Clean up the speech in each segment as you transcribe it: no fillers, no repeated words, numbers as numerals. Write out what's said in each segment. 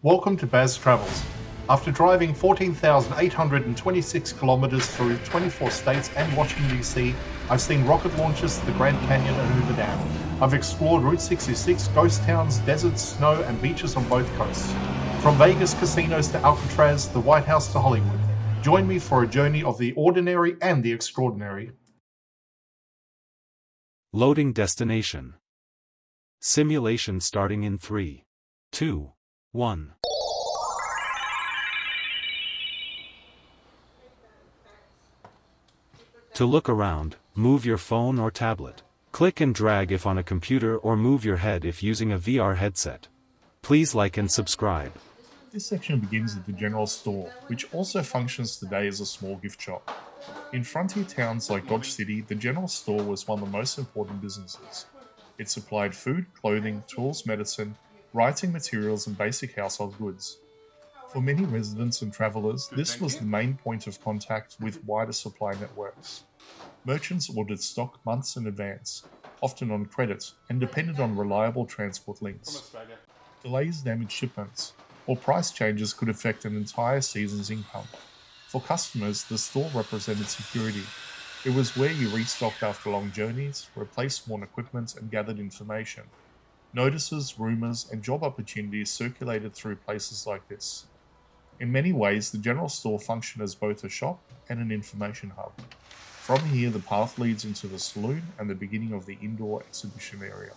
Welcome to Baz Travels. After driving 14,826 kilometers through 24 states and Washington, D.C., I've seen rocket launches to the Grand Canyon and Hoover Dam. I've explored Route 66, ghost towns, deserts, snow, and beaches on both coasts. From Vegas casinos to Alcatraz, the White House to Hollywood. Join me for a journey of the ordinary and the extraordinary. Loading destination. Simulation starting in 3, 2, 1. To look around, move your phone or tablet. Click and drag if on a computer or move your head if using a VR headset. Please like and subscribe. This section begins at the general store, which also functions today as a small gift shop. In frontier towns like Dodge City, the general store was one of the most important businesses. It supplied food, clothing, tools, medicine, writing materials, and basic household goods. For many residents and travelers, this was the main point of contact with wider supply networks. Merchants ordered stock months in advance, often on credit, and depended on reliable transport links. Delays damaged shipments, or price changes could affect an entire season's income. For customers, the store represented security. It was where you restocked after long journeys, replaced worn equipment, and gathered information. Notices, rumors, and job opportunities circulated through places like this. In many ways, the general store functioned as both a shop and an information hub. From here, the path leads into the saloon and the beginning of the indoor exhibition area.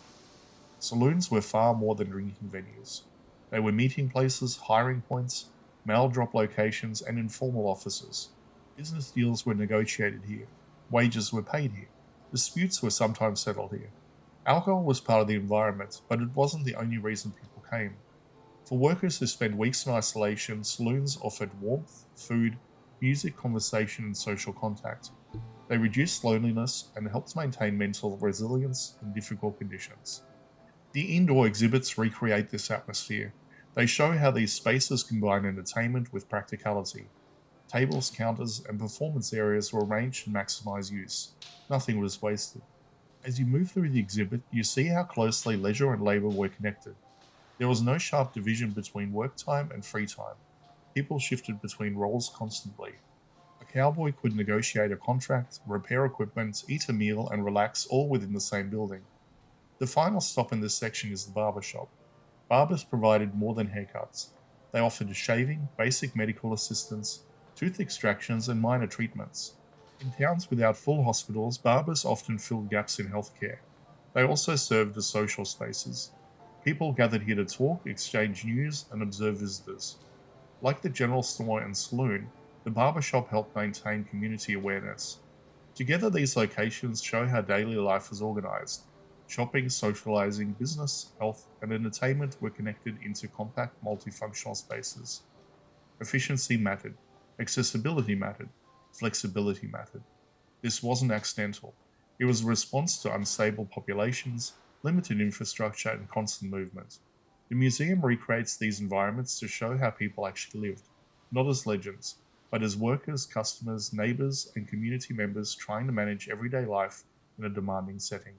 Saloons were far more than drinking venues. They were meeting places, hiring points, mail drop locations, and informal offices. Business deals were negotiated here. Wages were paid here. Disputes were sometimes settled here. Alcohol was part of the environment, but it wasn't the only reason people came. For workers who spent weeks in isolation, saloons offered warmth, food, music, conversation, and social contact. They reduced loneliness and helped maintain mental resilience in difficult conditions. The indoor exhibits recreate this atmosphere. They show how these spaces combine entertainment with practicality. Tables, counters, and performance areas were arranged to maximize use. Nothing was wasted. As you move through the exhibit, you see how closely leisure and labor were connected. There was no sharp division between work time and free time. People shifted between roles constantly. A cowboy could negotiate a contract, repair equipment, eat a meal, and relax all within the same building. The final stop in this section is the barber shop. Barbers provided more than haircuts. They offered shaving, basic medical assistance, tooth extractions, and minor treatments. In towns without full hospitals, barbers often filled gaps in healthcare. They also served as social spaces. People gathered here to talk, exchange news, and observe visitors. Like the general store and saloon, the barber shop helped maintain community awareness. Together, these locations show how daily life was organized. Shopping, socializing, business, health, and entertainment were connected into compact, multifunctional spaces. Efficiency mattered. Accessibility mattered. Flexibility mattered. This wasn't accidental. It was a response to unstable populations, limited infrastructure, and constant movement. The museum recreates these environments to show how people actually lived, not as legends, but as workers, customers, neighbors, and community members trying to manage everyday life in a demanding setting.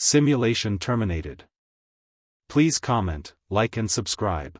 Simulation terminated. Please comment, like and subscribe.